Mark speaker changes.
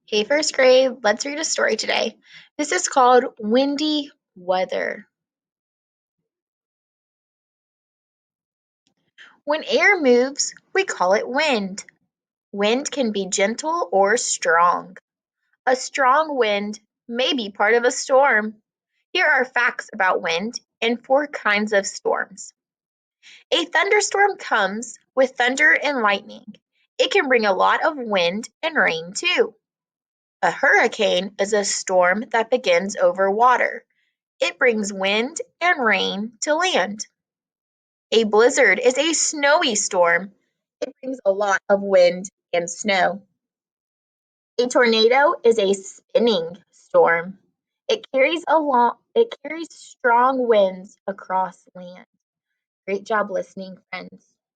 Speaker 1: Hey, first grade, let's read a story today. This is called Windy Weather. When air moves, we call it wind. Wind can be gentle or strong. A strong wind may be part of a storm. Here are facts about wind and four kinds of storms. A thunderstorm comes with thunder and lightning. It can bring a lot of wind and rain too. A hurricane is a storm that begins over water. It brings wind and rain to land. A blizzard is a snowy storm. It brings a lot of wind and snow. A tornado is a spinning storm. It carries strong winds across land. Great job listening, friends.